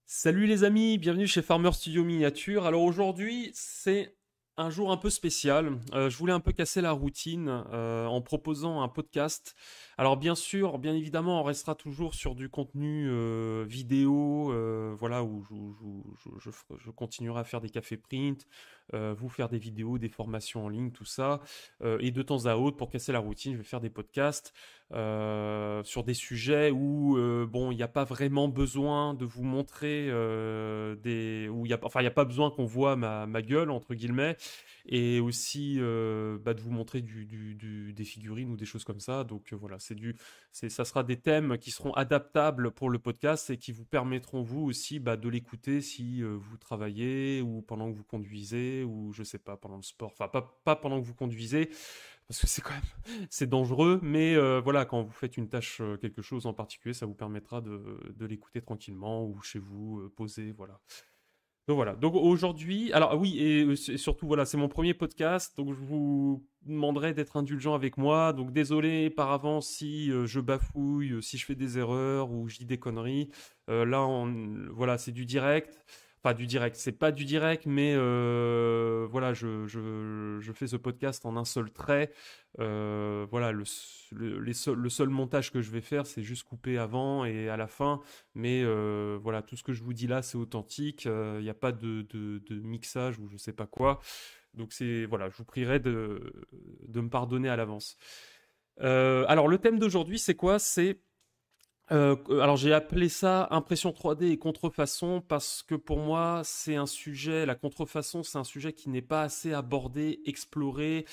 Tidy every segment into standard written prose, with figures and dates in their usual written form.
Salut les amis, bienvenue chez Farmer Studio Miniature. Alors aujourd'hui, c'est un jour un peu spécial. Je voulais un peu casser la routine en proposant un podcast. Alors bien sûr, bien évidemment, on restera toujours sur du contenu vidéo, voilà, où je continuerai à faire des cafés print, vous faire des vidéos, des formations en ligne, tout ça. Et de temps à autre, pour casser la routine, je vais faire des podcasts sur des sujets où bon, il n'y a pas vraiment besoin de vous montrer où il y a pas besoin qu'on voit ma gueule entre guillemets, et aussi de vous montrer des figurines ou des choses comme ça. Donc voilà, ça sera des thèmes qui seront adaptables pour le podcast et qui vous permettront vous aussi de l'écouter si vous travaillez ou pendant que vous conduisez ou je sais pas pendant le sport. Enfin pas pendant que vous conduisez parce que c'est quand même c'est dangereux, mais voilà, quand vous faites une tâche, quelque chose en particulier, ça vous permettra de l'écouter tranquillement ou chez vous, posé, voilà. Donc voilà, donc aujourd'hui, alors oui, et surtout voilà, c'est mon premier podcast, donc je vous demanderai d'être indulgent avec moi, donc désolé par avance si je bafouille, si je fais des erreurs ou je dis des conneries. Voilà, c'est du direct. Enfin, du direct, c'est pas du direct, mais voilà, je fais ce podcast en un seul trait. Voilà, le seul montage que je vais faire, c'est juste couper avant et à la fin. Mais voilà, tout ce que je vous dis là, c'est authentique. Il n'y a pas de mixage ou je sais pas quoi. Donc c'est voilà, je vous prierai de me pardonner à l'avance. Alors le thème d'aujourd'hui, c'est quoi? Alors j'ai appelé ça impression 3D et contrefaçon parce que pour moi c'est un sujet, la contrefaçon c'est un sujet qui n'est pas assez abordé, exploré,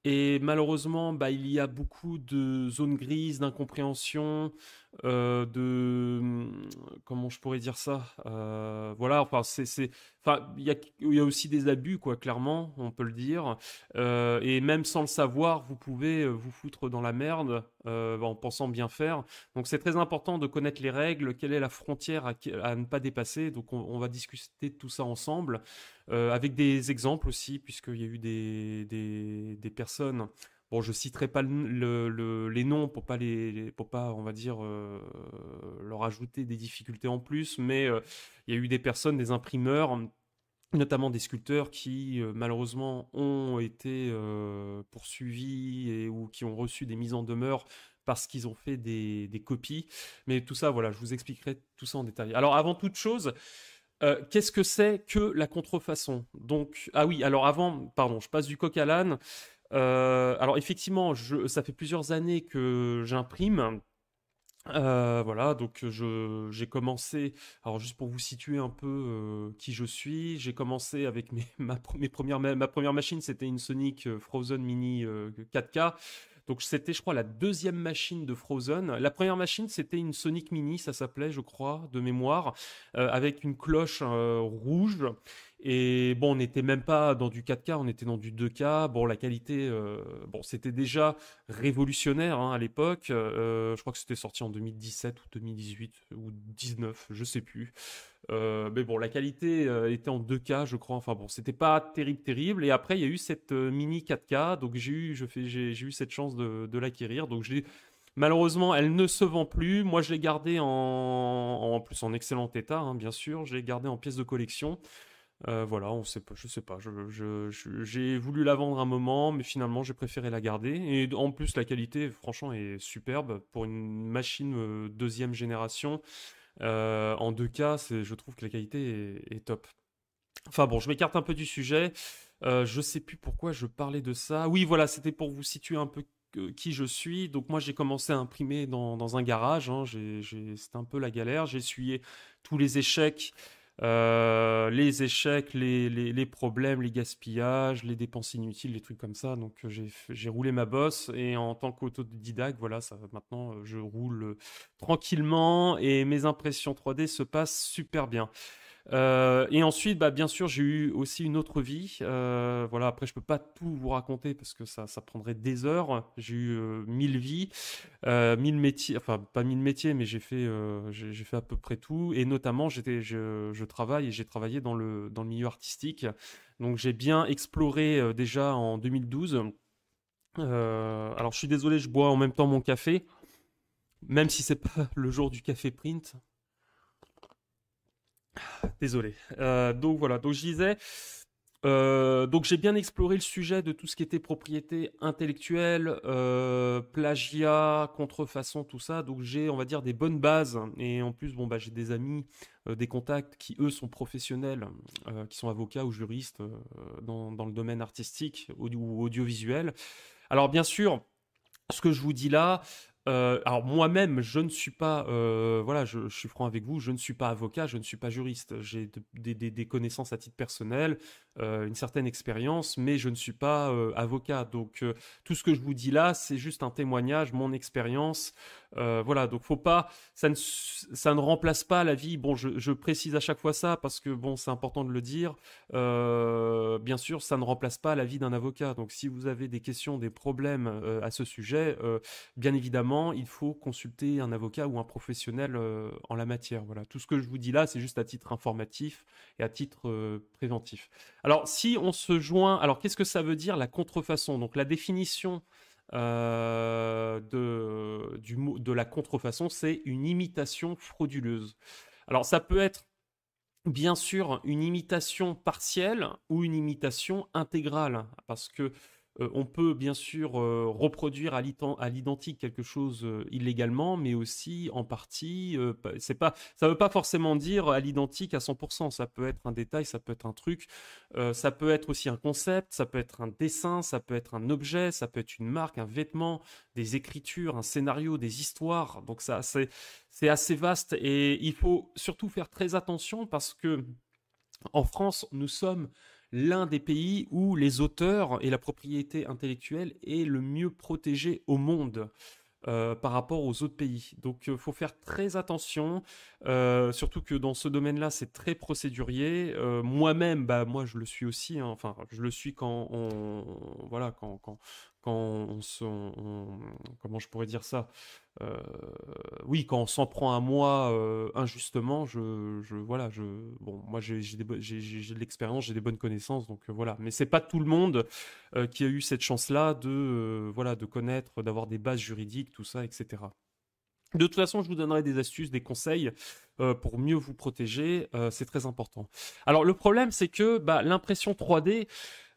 et malheureusement, il y a beaucoup de zones grises, d'incompréhension, comment je pourrais dire ça? Voilà, enfin, enfin, il y a aussi des abus, quoi, clairement, on peut le dire. Et même sans le savoir, vous pouvez vous foutre dans la merde en pensant bien faire. Donc, c'est très important de connaître les règles, quelle est la frontière à ne pas dépasser. Donc, on va discuter de tout ça ensemble. Avec des exemples aussi, puisqu'il y a eu des personnes. Bon, je citerai pas les noms pour pas pour pas, on va dire, leur ajouter des difficultés en plus, mais il y a eu des personnes, des imprimeurs, notamment des sculpteurs qui malheureusement ont été poursuivis ou qui ont reçu des mises en demeure parce qu'ils ont fait des copies. Mais tout ça, voilà, je vous expliquerai tout ça en détail. Alors, avant toute chose, qu'est-ce que c'est que la contrefaçon? Donc, ah oui, alors avant, pardon, je passe du coq à l'âne. Alors effectivement, ça fait plusieurs années que j'imprime. Voilà, donc j'ai commencé, alors juste pour vous situer un peu qui je suis, j'ai commencé avec ma première machine, c'était une Sonic Frozen Mini 4K. Donc c'était, je crois, la deuxième machine de Frozen. La première machine, c'était une Sonic Mini, ça s'appelait, je crois, de mémoire, avec une cloche rouge. Et bon, on n'était même pas dans du 4K, on était dans du 2K. Bon, la qualité, bon, c'était déjà révolutionnaire hein, à l'époque. Je crois que c'était sorti en 2017 ou 2018 ou 19, je sais plus. Mais bon, la qualité était en 2K, je crois. Enfin bon, c'était pas terrible, terrible. Et après, il y a eu cette mini 4K, donc j'ai eu cette chance de l'acquérir. Donc malheureusement, elle ne se vend plus. Moi, je l'ai gardée en plus en excellent état, hein, bien sûr. Je l'ai gardée en pièce de collection. Voilà, on sait pas, je sais pas. J'ai voulu la vendre un moment, mais finalement j'ai préféré la garder. Et en plus, la qualité, franchement, est superbe pour une machine deuxième génération. En 2K, je trouve que la qualité est top. Enfin bon, je m'écarte un peu du sujet. Je sais plus pourquoi je parlais de ça. Oui, voilà, c'était pour vous situer un peu qui je suis. Donc moi, j'ai commencé à imprimer dans un garage. Hein. C'était un peu la galère. J'ai essuyé tous les échecs, les problèmes, les gaspillages, les dépenses inutiles, les trucs comme ça. Donc j'ai roulé ma bosse et en tant qu'autodidacte, voilà, ça maintenant je roule tranquillement et mes impressions 3D se passent super bien. Et ensuite, bien sûr, j'ai eu aussi une autre vie. Voilà, après, je peux pas tout vous raconter parce que ça prendrait des heures. J'ai eu 1000 vies, 1000 métiers, enfin pas 1000 métiers, mais j'ai fait à peu près tout. Et notamment, je travaille et j'ai travaillé dans le milieu artistique. Donc, j'ai bien exploré déjà en 2012. Alors, je suis désolé, je bois en même temps mon café, même si c'est pas le jour du café print. Désolé. Donc voilà, donc je disais, donc j'ai bien exploré le sujet de tout ce qui était propriété intellectuelle, plagiat, contrefaçon, tout ça. Donc j'ai, on va dire, des bonnes bases. Et en plus, bon, bah, j'ai des amis, des contacts qui, eux, sont professionnels, qui sont avocats ou juristes dans le domaine artistique ou audiovisuel. Alors bien sûr, ce que je vous dis là, alors moi-même, je ne suis pas, voilà, je suis franc avec vous, je ne suis pas avocat, je ne suis pas juriste. J'ai des connaissances à titre personnel, une certaine expérience, mais je ne suis pas avocat. Donc tout ce que je vous dis là, c'est juste un témoignage, mon expérience. Voilà, donc faut pas, ça ne remplace pas la vie. Bon, je précise à chaque fois ça parce que bon, c'est important de le dire. Bien sûr, ça ne remplace pas la vie d'un avocat. Donc si vous avez des questions, des problèmes à ce sujet, bien évidemment, il faut consulter un avocat ou un professionnel en la matière. Voilà, tout ce que je vous dis là, c'est juste à titre informatif et à titre préventif. Alors, si on se joint, alors qu'est-ce que ça veut dire la contrefaçon? Donc, la définition de la contrefaçon, c'est une imitation frauduleuse. Alors, ça peut être bien sûr une imitation partielle ou une imitation intégrale, parce que on peut bien sûr reproduire à l'identique quelque chose illégalement, mais aussi en partie. C'est pas, ça veut pas forcément dire à l'identique à 100%. Ça peut être un détail, ça peut être un truc, ça peut être aussi un concept, ça peut être un dessin, ça peut être un objet, ça peut être une marque, un vêtement, des écritures, un scénario, des histoires. Donc ça, c'est assez vaste et il faut surtout faire très attention parce que en France, nous sommes l'un des pays où les auteurs et la propriété intellectuelle est le mieux protégé au monde. Par rapport aux autres pays. Donc il faut faire très attention, surtout que dans ce domaine-là, c'est très procédurier. Moi-même, bah, moi je le suis aussi, hein. Enfin je le suis quand on, voilà, quand on comment je pourrais dire ça? Euh, oui, quand on s'en prend à moi injustement, voilà, bon, moi j'ai de l'expérience, j'ai des bonnes connaissances, donc voilà. Mais c'est pas tout le monde qui a eu cette chance-là de, voilà, de connaître, d'avoir des bases juridiques, tout ça, etc. De toute façon, je vous donnerai des astuces, des conseils pour mieux vous protéger. C'est très important. Alors le problème, c'est que bah, l'impression 3D,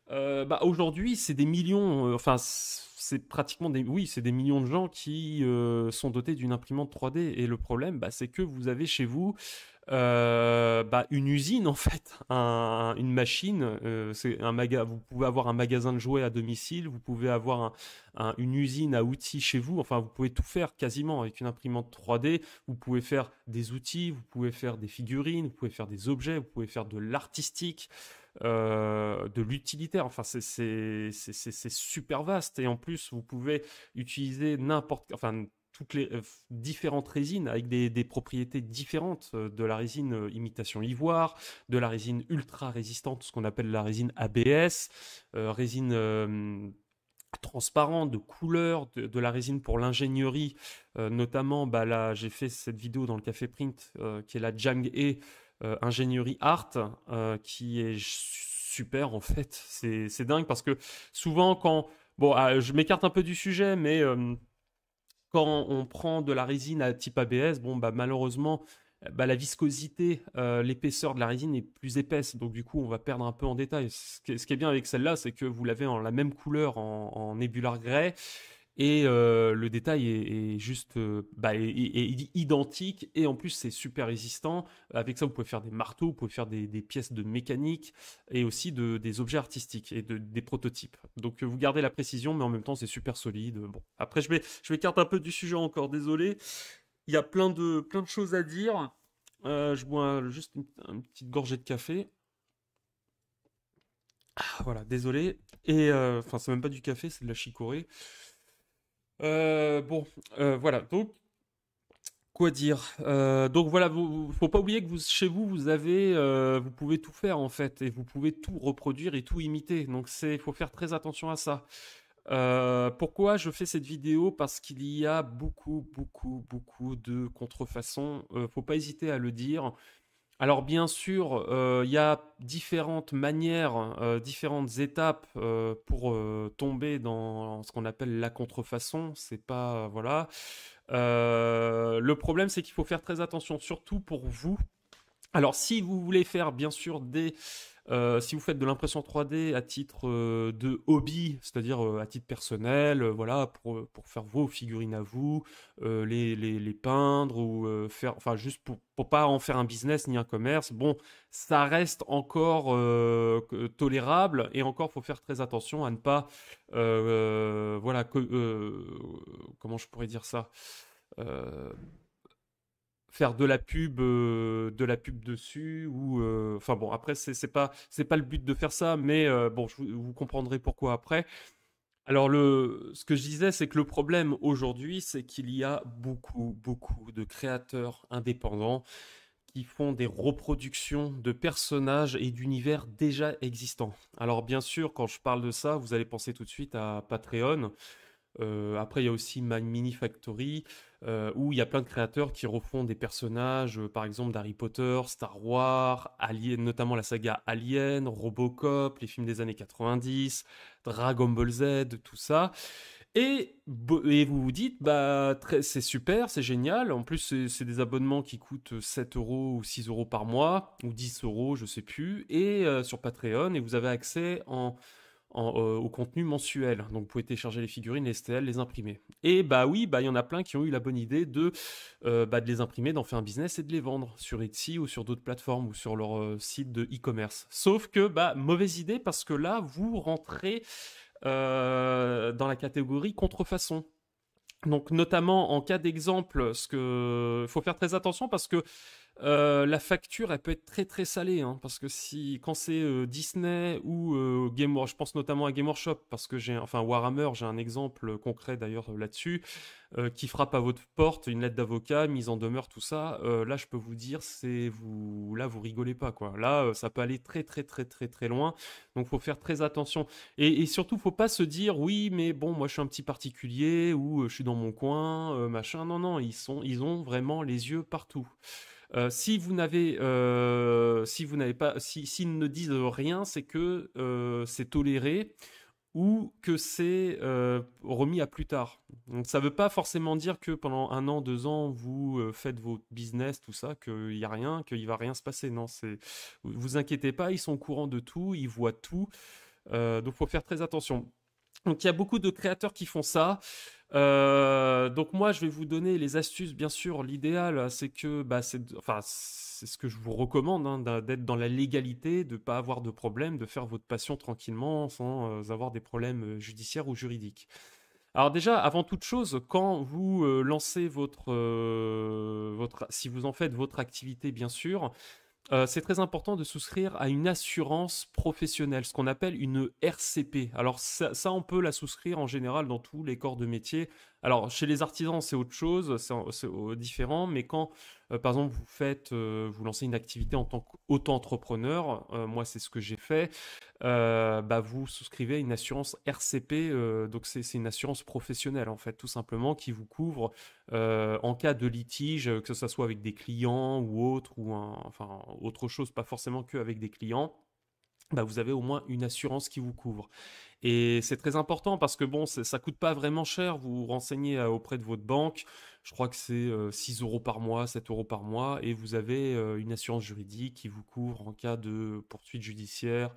bah, aujourd'hui, c'est des millions, enfin, c'est pratiquement des, oui, c'est des millions de gens qui sont dotés d'une imprimante 3D. Et le problème, bah, c'est que vous avez chez vous bah, une usine en fait, une machine. Vous pouvez avoir un magasin de jouets à domicile, vous pouvez avoir une usine à outils chez vous. Enfin, vous pouvez tout faire quasiment avec une imprimante 3D. Vous pouvez faire des outils, vous pouvez faire des figurines, vous pouvez faire des objets, vous pouvez faire de l'artistique de l'utilitaire. Enfin, c'est super vaste. Et en plus, vous pouvez utiliser enfin, toutes les différentes résines avec des propriétés différentes de la résine imitation ivoire, de la résine ultra résistante, ce qu'on appelle la résine ABS, résine transparente, de couleur, de la résine pour l'ingénierie, notamment, bah, là, j'ai fait cette vidéo dans le Café Print, qui est la Jang E ingénierie art, qui est super en fait. C'est dingue parce que souvent quand... Bon, je m'écarte un peu du sujet, mais quand on prend de la résine à type ABS, bon, bah, malheureusement, bah, la viscosité, l'épaisseur de la résine est plus épaisse. Donc du coup, on va perdre un peu en détail. Ce qui est bien avec celle-là, c'est que vous l'avez en la même couleur en Nebular Grey. Et le détail est juste bah, est identique et en plus c'est super résistant. Avec ça, vous pouvez faire des marteaux, vous pouvez faire des pièces de mécanique et aussi des objets artistiques et des prototypes. Donc vous gardez la précision, mais en même temps c'est super solide. Bon, après je m'écarte un peu du sujet encore, désolé. Il y a plein de choses à dire. Je bois juste une petite gorgée de café. Ah, voilà, désolé. Et enfin, c'est même pas du café, c'est de la chicorée. Bon, voilà. Donc, quoi dire? Donc voilà, faut pas oublier que chez vous, vous pouvez tout faire en fait, et vous pouvez tout reproduire et tout imiter. Donc faut faire très attention à ça. Pourquoi je fais cette vidéo? Parce qu'il y a beaucoup de contrefaçons. Faut pas hésiter à le dire. Alors bien sûr, il y a différentes manières, différentes étapes pour tomber dans ce qu'on appelle la contrefaçon. C'est pas voilà. Le problème, c'est qu'il faut faire très attention, surtout pour vous Alors, si vous voulez faire bien sûr si vous faites de l'impression 3D à titre de hobby, c'est-à-dire à titre personnel, voilà, pour faire vos figurines à vous, les peindre ou faire, enfin juste pour pas en faire un business ni un commerce, bon, ça reste encore tolérable et encore faut faire très attention à ne pas, voilà, comment je pourrais dire ça? Euh, Faire de la pub dessus ou enfin bon après c'est pas le but de faire ça mais bon vous comprendrez pourquoi après. Alors ce que je disais c'est que le problème aujourd'hui c'est qu'il y a beaucoup de créateurs indépendants qui font des reproductions de personnages et d'univers déjà existants. Alors bien sûr quand je parle de ça vous allez penser tout de suite à Patreon. Après, il y a aussi My Mini Factory, où il y a plein de créateurs qui refont des personnages, par exemple d'Harry Potter, Star Wars, Alien, notamment la saga Alien, Robocop, les films des années 90, Dragon Ball Z, tout ça. Et vous vous dites, bah, c'est super, c'est génial. En plus, c'est des abonnements qui coûtent 7 euros ou 6 euros par mois, ou 10 euros, je sais plus, et sur Patreon, et vous avez accès au contenu mensuel. Donc vous pouvez télécharger les figurines, les STL, les imprimer. Et bah oui, bah il y en a plein qui ont eu la bonne idée de les imprimer, d'en faire un business et de les vendre sur Etsy ou sur d'autres plateformes ou sur leur site de e-commerce. Sauf que bah mauvaise idée parce que là vous rentrez dans la catégorie contrefaçon. Donc notamment en cas d'exemple, ce que faut faire très attention parce que la facture, elle peut être très très salée, hein, parce que quand c'est Disney ou je pense notamment à Game Workshop, parce que enfin Warhammer, j'ai un exemple concret d'ailleurs là-dessus, qui frappe à votre porte, une lettre d'avocat, mise en demeure, tout ça. Là, je peux vous dire, là vous rigolez pas quoi. Là, ça peut aller très très très très très loin, donc faut faire très attention. Et surtout, faut pas se dire oui, mais bon, moi je suis un petit particulier ou je suis dans mon coin, machin. Non non, ils ont vraiment les yeux partout. Si vous n'avez pas, s'ils ne disent rien, c'est que c'est toléré ou que c'est remis à plus tard. Donc ça ne veut pas forcément dire que pendant 1 an, 2 ans, vous faites votre business, tout ça, qu'il y a rien, qu'il va rien se passer. Non, vous inquiétez pas, ils sont au courant de tout, ils voient tout. Donc faut faire très attention. Donc il y a beaucoup de créateurs qui font ça. Donc moi je vais vous donner les astuces. Bien sûr, l'idéal c'est que enfin c'est ce que je vous recommande, hein, d'être dans la légalité, de ne pas avoir de problème, de faire votre passion tranquillement sans avoir des problèmes judiciaires ou juridiques. Alors déjà, avant toute chose, quand vous lancez si vous en faites votre activité, bien sûr, c'est très important de souscrire à une assurance professionnelle, ce qu'on appelle une RCP. Alors ça, on peut la souscrire en général dans tous les corps de métier. Alors chez les artisans, c'est autre chose, c'est différent, mais quand, par exemple, vous lancez une activité en tant qu'auto-entrepreneur, moi c'est ce que j'ai fait, vous souscrivez à une assurance RCP, donc c'est une assurance professionnelle en fait, tout simplement, qui vous couvre en cas de litige, que ce soit avec des clients ou autre, enfin autre chose, pas forcément que avec des clients, bah, vous avez au moins une assurance qui vous couvre. Et c'est très important parce que bon, ça coûte pas vraiment cher. Vous vous renseignez auprès de votre banque. Je crois que c'est 6 euros par mois, 7 euros par mois. Et vous avez une assurance juridique qui vous couvre en cas de poursuite judiciaire,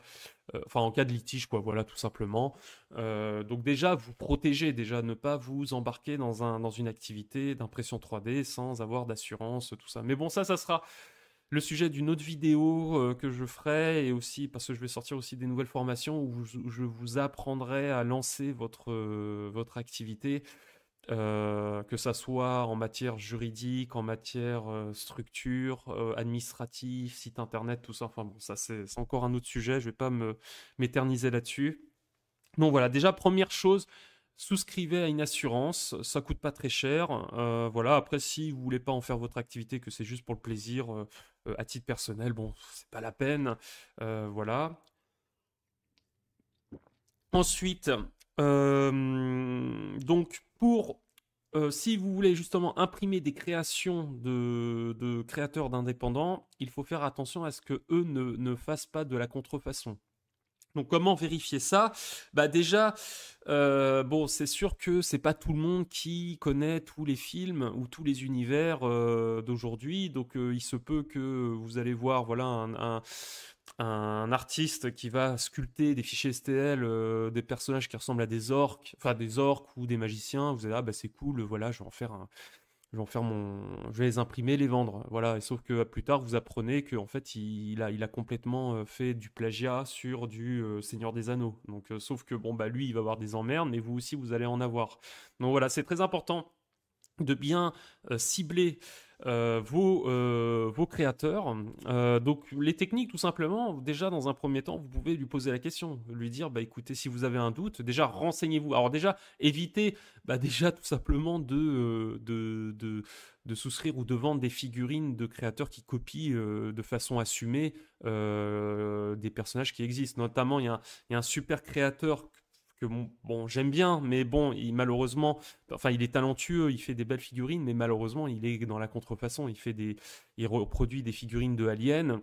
enfin en cas de litige, quoi. Voilà, tout simplement. Donc déjà, vous protégez, déjà ne pas vous embarquer dans une activité d'impression 3D sans avoir d'assurance, tout ça. Mais bon, ça sera le sujet d'une autre vidéo que je ferai, et aussi parce que je vais sortir aussi des nouvelles formations où je vous apprendrai à lancer votre activité, que ça soit en matière juridique, en matière structure, administrative, site internet, tout ça. Enfin bon, ça c'est encore un autre sujet, je vais pas m'éterniser là-dessus. Donc voilà, déjà première chose, souscrivez à une assurance, ça coûte pas très cher. Voilà, après si vous voulez pas en faire votre activité, que c'est juste pour le plaisir, à titre personnel, bon, c'est pas la peine. Voilà. Ensuite, donc si vous voulez justement imprimer des créations de créateurs d'indépendants, il faut faire attention à ce que eux ne fassent pas de la contrefaçon. Donc comment vérifier ça? Bah déjà, bon, c'est sûr que c'est pas tout le monde qui connaît tous les films ou tous les univers d'aujourd'hui. Donc il se peut que vous allez voir, voilà, un artiste qui va sculpter des fichiers STL, des personnages qui ressemblent à des orques, enfin des orques ou des magiciens. Vous allez, ah bah c'est cool, voilà, je vais en faire je vais les imprimer, les vendre. Voilà. Et sauf que plus tard, vous apprenez qu'en fait, il a complètement fait du plagiat sur du Seigneur des Anneaux. Donc, sauf que bon, bah lui, il va avoir des emmerdes, mais vous aussi, vous allez en avoir. Donc voilà, c'est très important de bien cibler vos créateurs. Donc les techniques, tout simplement, déjà dans un premier temps, vous pouvez lui poser la question, lui dire, bah écoutez, si vous avez un doute, déjà renseignez-vous. Alors déjà, évitez bah, déjà tout simplement de souscrire ou de vendre des figurines de créateurs qui copient de façon assumée des personnages qui existent. Notamment, il y a un super créateur que bon, j'aime bien, mais bon, malheureusement, enfin, il est talentueux, il fait des belles figurines, mais malheureusement, il est dans la contrefaçon. Il reproduit des figurines de Alien,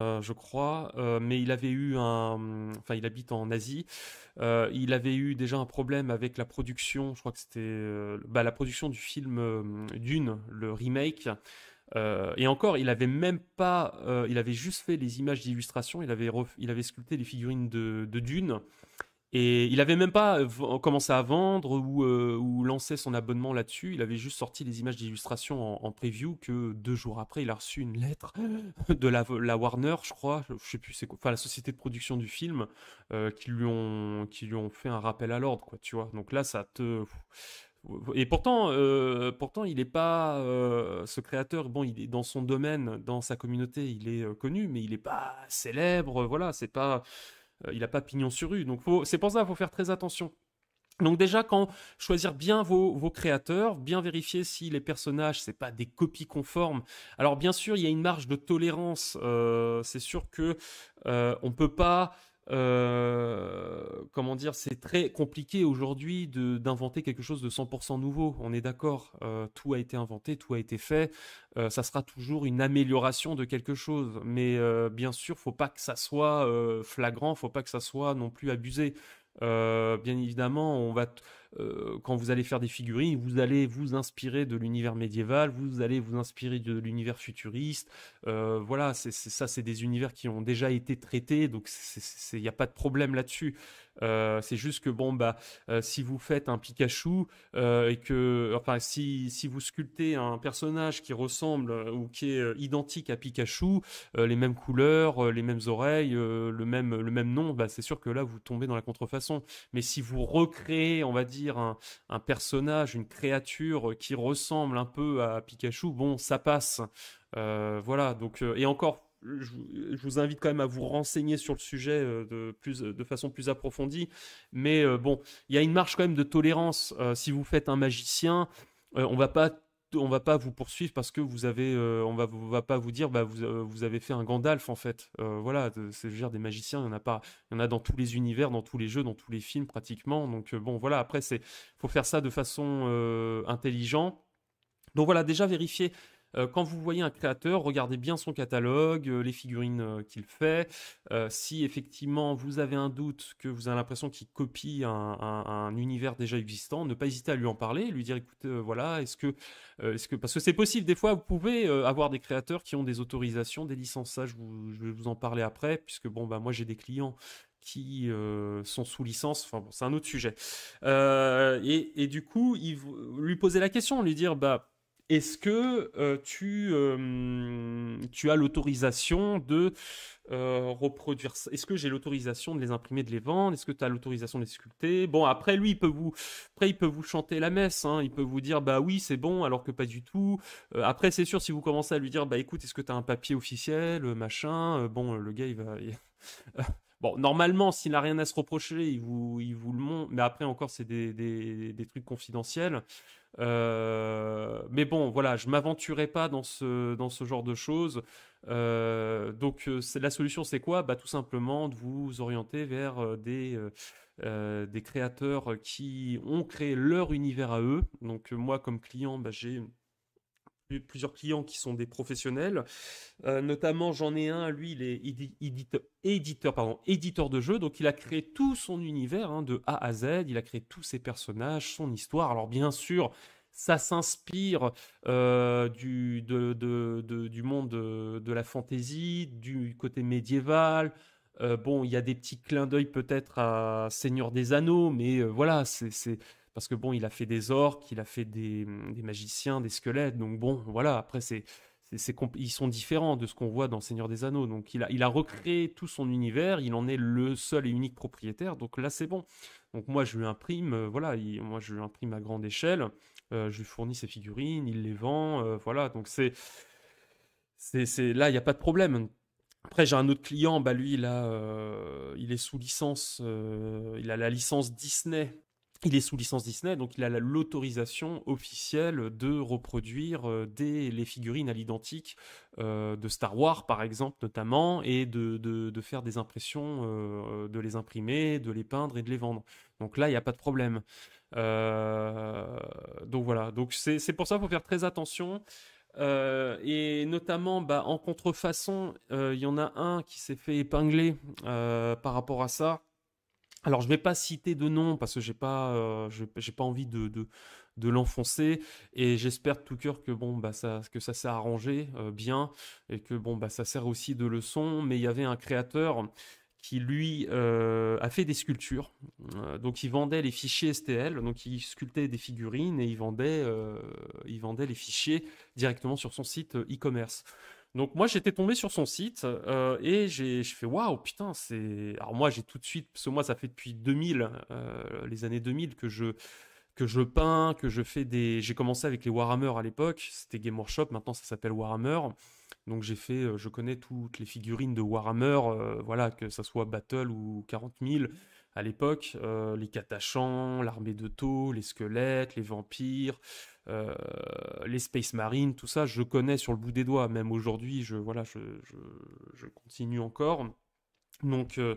je crois, mais enfin, il habite en Asie. Il avait eu déjà un problème avec la production. Je crois que c'était bah, la production du film Dune, le remake. Et encore, il avait même pas, il avait juste fait les images d'illustration. Il avait sculpté les figurines de Dune. Et il avait même pas commencé à vendre ou lancé son abonnement là-dessus. Il avait juste sorti les images d'illustration en preview que 2 jours après, il a reçu une lettre de la Warner, je crois, je sais plus c'est quoi, enfin la société de production du film, qui lui ont fait un rappel à l'ordre, quoi, tu vois. Donc là, ça te... Et pourtant, il est pas ce créateur. Bon, il est dans son domaine, dans sa communauté, il est connu, mais il est pas célèbre. Voilà, c'est pas il n'a pas pignon sur rue. Donc c'est pour ça qu'il faut faire très attention. Donc déjà, quand choisir bien vos créateurs, bien vérifier si les personnages, c'est pas des copies conformes. Alors bien sûr, il y a une marge de tolérance. C'est sûr que on peut pas... comment dire, c'est très compliqué aujourd'hui d'inventer quelque chose de 100% nouveau. On est d'accord, tout a été inventé, tout a été fait. Ça sera toujours une amélioration de quelque chose, mais bien sûr, faut pas que ça soit flagrant, faut pas que ça soit non plus abusé. Bien évidemment, quand vous allez faire des figurines, vous allez vous inspirer de l'univers médiéval, vous allez vous inspirer de l'univers futuriste. Voilà, ça, c'est des univers qui ont déjà été traités, donc il n'y a pas de problème là-dessus. C'est juste que bon, bah, si vous faites un Pikachu et que, enfin, si vous sculptez un personnage qui ressemble ou qui est identique à Pikachu, les mêmes couleurs, les mêmes oreilles, le même nom, bah, c'est sûr que là, vous tombez dans la contrefaçon. Mais si vous recréez, on va dire, un personnage, une créature qui ressemble un peu à Pikachu, bon, ça passe. Voilà, donc, et encore, je vous invite quand même à vous renseigner sur le sujet de façon plus approfondie. Mais bon, il y a une marge quand même de tolérance. Si vous faites un magicien, on va pas vous poursuivre parce que on va pas vous dire bah vous avez fait un Gandalf en fait. Voilà, c'est je veux dire des magiciens, il y en a pas, il y en a dans tous les univers, dans tous les jeux, dans tous les films pratiquement. Donc bon voilà, après faut faire ça de façon intelligente. Donc voilà, déjà vérifier. Quand vous voyez un créateur, regardez bien son catalogue, les figurines qu'il fait. Si effectivement vous avez un doute, que vous avez l'impression qu'il copie un univers déjà existant, ne pas hésiter à lui en parler, lui dire écoute, voilà, parce que c'est possible, des fois vous pouvez avoir des créateurs qui ont des autorisations, des licences, ça je vais vous en parler après, puisque bon, bah, moi j'ai des clients qui sont sous licence, enfin bon, c'est un autre sujet. Et du coup, lui poser la question, lui dire bah est-ce que tu as l'autorisation de reproduire ça? Est-ce que j'ai l'autorisation de les imprimer, de les vendre? Est-ce que tu as l'autorisation de les sculpter? Bon, après, lui, il peut vous chanter la messe, hein. Il peut vous dire, bah oui, c'est bon, alors que pas du tout. Après, c'est sûr, si vous commencez à lui dire, bah écoute, est-ce que tu as un papier officiel, machin? Bon, le gars, il va... Bon, normalement, s'il n'a rien à se reprocher, il vous le montre. Mais après, encore, c'est des trucs confidentiels. Mais bon, voilà, je m'aventurais pas dans ce genre de choses. Donc, la solution, c'est quoi? Bah, tout simplement de vous orienter vers des créateurs qui ont créé leur univers à eux. Donc, moi, comme client, bah, j'ai plusieurs clients qui sont des professionnels. Notamment, j'en ai un, lui, il est éditeur de jeux, donc il a créé tout son univers hein, de A à Z, il a créé tous ses personnages, son histoire. Alors bien sûr, ça s'inspire du monde de la fantasy, du côté médiéval. Bon, il y a des petits clins d'œil peut-être à Seigneur des Anneaux, mais voilà, parce que bon, il a fait des orques, il a fait des magiciens, des squelettes, donc bon, voilà, après ils sont différents de ce qu'on voit dans Seigneur des Anneaux. Donc il a recréé tout son univers, il en est le seul et unique propriétaire. Donc là c'est bon. Donc moi je lui imprime, voilà, moi je lui imprime à grande échelle, je lui fournis ses figurines, il les vend, voilà. Donc là il n'y a pas de problème. Après j'ai un autre client, bah lui il est sous licence, il a la licence Disney. Il est sous licence Disney, donc il a l'autorisation officielle de reproduire les figurines à l'identique de Star Wars, par exemple, notamment, et de faire des impressions, de les imprimer, de les peindre et de les vendre. Donc là, il n'y a pas de problème. Donc voilà, donc c'est pour ça qu'il faut faire très attention. Et notamment, bah, en contrefaçon, il y en a un qui s'est fait épingler par rapport à ça. Alors, je vais pas citer de nom parce que j'ai pas envie de l'enfoncer et j'espère de tout cœur que bon bah que ça s'est arrangé bien et que bon bah ça sert aussi de leçon. Mais il y avait un créateur qui lui a fait des sculptures, donc il vendait les fichiers STL, donc il sculptait des figurines et il vendait les fichiers directement sur son site e-commerce. Donc moi j'étais tombé sur son site et j'ai fait waouh putain c'est alors moi j'ai tout de suite parce que moi ça fait depuis 2000 les années 2000 que je peins que je fais des j'ai commencé avec les Warhammer à l'époque c'était Game Workshop maintenant ça s'appelle Warhammer donc je connais toutes les figurines de Warhammer voilà que ça soit Battle ou 40 000 à l'époque les Catachans l'armée de Tau les squelettes les vampires euh, les Space Marines, tout ça, je connais sur le bout des doigts. Même aujourd'hui, voilà, je continue encore. Donc, euh,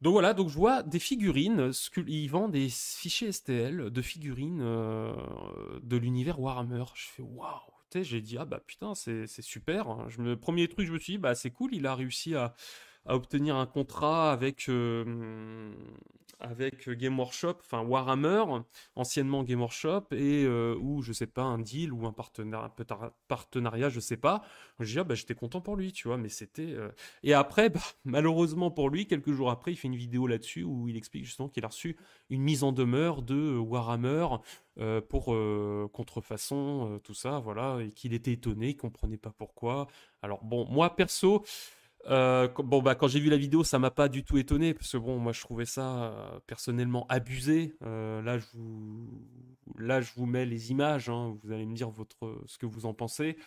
donc voilà, donc je vois des figurines, ils vendent des fichiers STL de figurines de l'univers Warhammer. Je fais waouh, tu sais, j'ai dit ah bah putain c'est super. Premier truc je me suis dit bah c'est cool, il a réussi à obtenir un contrat avec Game Workshop, enfin Warhammer, anciennement Game Workshop, et ou je sais pas, un deal ou un partenariat, je sais pas. Je dis, ah, bah, j'étais content pour lui, tu vois, mais c'était. Et après, bah, malheureusement pour lui, quelques jours après, il fait une vidéo là-dessus où il explique justement qu'il a reçu une mise en demeure de Warhammer pour contrefaçon, tout ça, voilà, et qu'il était étonné, il comprenait pas pourquoi. Alors bon, moi perso, bon bah quand j'ai vu la vidéo, ça m'a pas du tout étonné parce que bon, moi je trouvais ça personnellement abusé. Là je vous mets les images, hein, vous allez me dire ce que vous en pensez.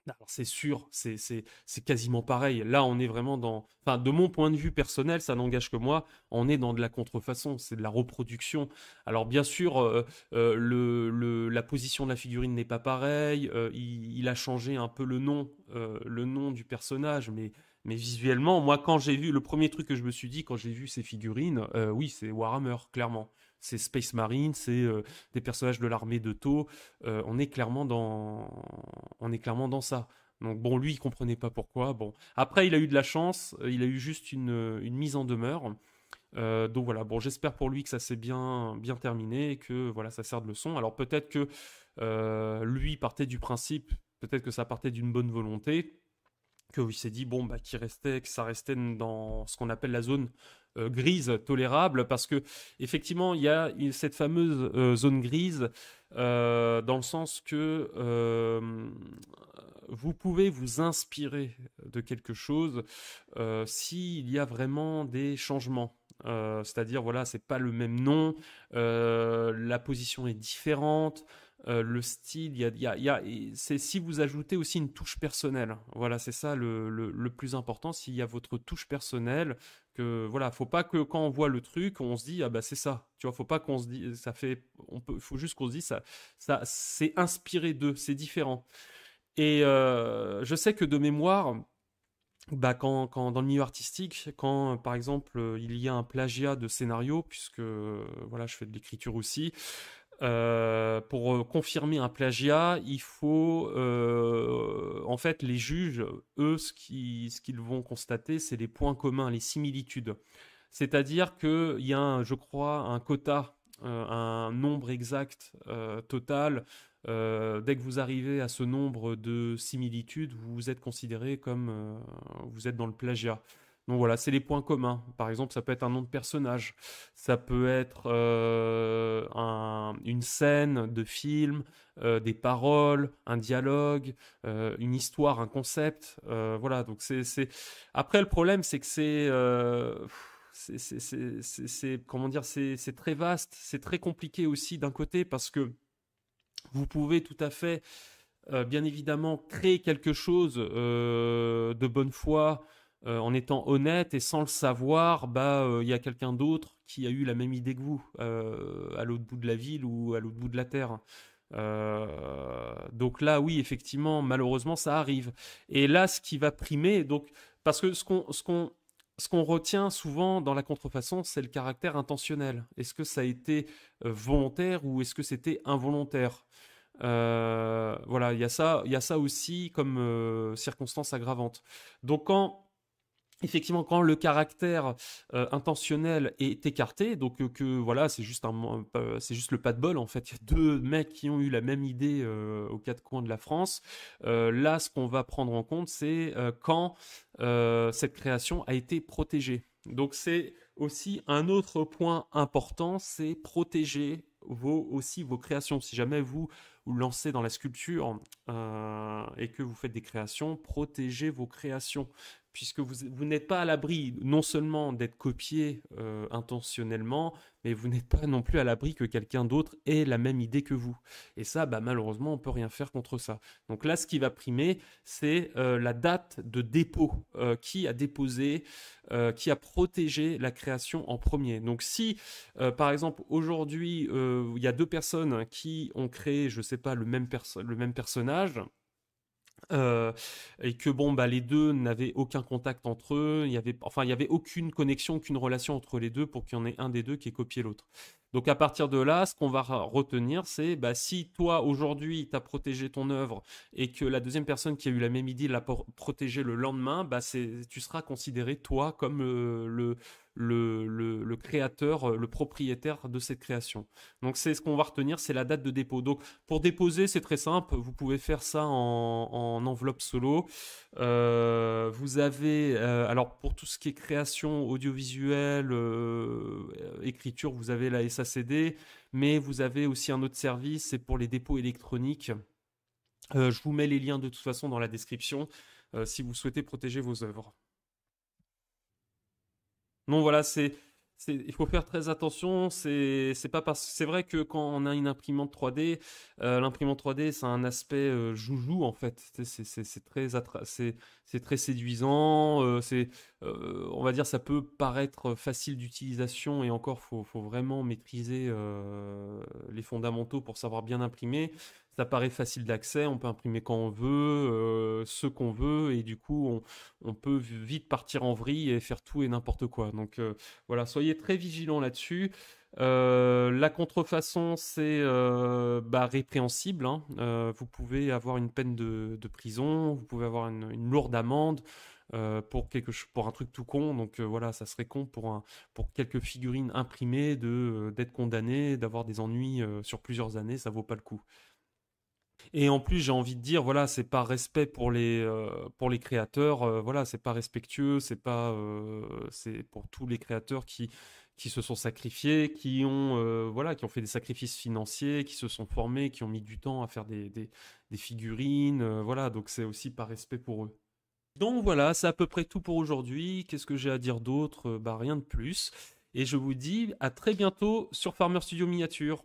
Alors c'est sûr, c'est quasiment pareil. Là, on est vraiment enfin, de mon point de vue personnel, ça n'engage que moi, on est dans de la contrefaçon, c'est de la reproduction. Alors bien sûr, la position de la figurine n'est pas pareille, il a changé un peu le nom du personnage, mais visuellement, moi, quand j'ai vu, le premier truc que je me suis dit quand j'ai vu ces figurines, oui, c'est Warhammer, clairement. C'est Space Marine, c'est des personnages de l'armée de Tau. On est clairement dans ça. Donc bon, lui, il comprenait pas pourquoi. Bon, après, il a eu de la chance. Il a eu juste une mise en demeure. Donc voilà. Bon, j'espère pour lui que ça s'est bien, bien terminé et que voilà, ça sert de leçon. Alors peut-être que lui partait du principe, peut-être que ça partait d'une bonne volonté, qu'il s'est dit bon bah que ça restait dans ce qu'on appelle la zone grise tolérable parce que effectivement il y a cette fameuse zone grise dans le sens que vous pouvez vous inspirer de quelque chose s'il y a vraiment des changements. C'est-à-dire voilà, c'est pas le même nom, la position est différente, le style, c'est si vous ajoutez aussi une touche personnelle. Voilà, c'est ça le plus important. S'il y a votre touche personnelle, que voilà, faut pas que quand on voit le truc, on se dit ah bah c'est ça. Tu vois, faut pas qu'on se dise faut juste qu'on se dise ça c'est inspiré d'eux, c'est différent. Et je sais que de mémoire. Bah quand dans le milieu artistique, quand par exemple il y a un plagiat de scénario, puisque voilà je fais de l'écriture aussi, pour confirmer un plagiat, il faut, en fait, les juges, eux, ce qu'ils vont constater, c'est les points communs, les similitudes. C'est-à-dire qu'il y a, je crois, un quota, un nombre exact total. Dès que vous arrivez à ce nombre de similitudes, vous êtes considéré comme vous êtes dans le plagiat. Donc voilà, c'est les points communs. Par exemple, ça peut être un nom de personnage, ça peut être une scène de film, des paroles, un dialogue, une histoire, un concept. Voilà, donc Après, le problème, c'est que comment dire, c'est très vaste, c'est très compliqué aussi d'un côté parce que vous pouvez tout à fait, bien évidemment, créer quelque chose de bonne foi en étant honnête et sans le savoir, il y a quelqu'un d'autre qui a eu la même idée que vous à l'autre bout de la ville ou à l'autre bout de la terre. Donc là, oui, effectivement, malheureusement, ça arrive. Et là, ce qui va primer, donc, parce que ce qu'on retient souvent dans la contrefaçon, c'est le caractère intentionnel. Est-ce que ça a été volontaire ou est-ce que c'était involontaire? Voilà, il y a ça aussi comme circonstance aggravante. Donc effectivement, quand le caractère intentionnel est écarté, donc que voilà, c'est juste le pas de bol en fait. Il y a deux mecs qui ont eu la même idée aux quatre coins de la France. Là, ce qu'on va prendre en compte, c'est quand cette création a été protégée. Donc c'est aussi un autre point important, c'est protéger aussi vos créations. Si jamais vous lancez dans la sculpture et que vous faites des créations, protégez vos créations puisque vous n'êtes pas à l'abri non seulement d'être copié intentionnellement, mais vous n'êtes pas non plus à l'abri que quelqu'un d'autre ait la même idée que vous. Et ça, malheureusement, on ne peut rien faire contre ça. Donc là, ce qui va primer, c'est la date de dépôt. Qui a déposé, qui a protégé la création en premier. Donc si, par exemple, aujourd'hui, il y a deux personnes qui ont créé, je ne sais pas, le même personnage, et que les deux n'avaient aucun contact entre eux, il y avait aucune connexion, aucune relation entre les deux pour qu'il y en ait un des deux qui ait copié l'autre. Donc à partir de là, ce qu'on va retenir, c'est si toi aujourd'hui tu as protégé ton œuvre et que la deuxième personne qui a eu la même idée l'a protégé le lendemain, tu seras considéré toi comme le créateur, le propriétaire de cette création. Donc c'est ce qu'on va retenir, c'est la date de dépôt. Donc pour déposer, c'est très simple, vous pouvez faire ça en enveloppe solo. Vous avez, alors pour tout ce qui est création audiovisuelle, écriture, vous avez la SACD, mais vous avez aussi un autre service, c'est pour les dépôts électroniques. Je vous mets les liens de toute façon dans la description si vous souhaitez protéger vos œuvres. Non, voilà, il faut faire très attention. C'est vrai que quand on a une imprimante 3D, l'imprimante 3D, c'est un aspect joujou en fait. C'est très séduisant. On va dire, ça peut paraître facile d'utilisation et encore, faut vraiment maîtriser les fondamentaux pour savoir bien imprimer. Ça paraît facile d'accès, on peut imprimer quand on veut, ce qu'on veut, et du coup, on peut vite partir en vrille et faire tout et n'importe quoi. Donc voilà, soyez très vigilants là-dessus. La contrefaçon, c'est répréhensible, hein. Vous pouvez avoir une peine de prison, vous pouvez avoir une lourde amende pour un truc tout con. Donc voilà, ça serait con pour quelques figurines imprimées d'être condamné, d'avoir des ennuis sur plusieurs années, ça vaut pas le coup. Et en plus, j'ai envie de dire, voilà, c'est pas respect pour les créateurs, voilà, c'est pas respectueux, c'est pour tous les créateurs qui se sont sacrifiés, voilà, qui ont fait des sacrifices financiers, qui se sont formés, qui ont mis du temps à faire des figurines, voilà, donc c'est aussi pas respect pour eux. Donc voilà, c'est à peu près tout pour aujourd'hui. Qu'est-ce que j'ai à dire d'autre? Rien de plus. Et je vous dis à très bientôt sur Farmer Studio Miniature.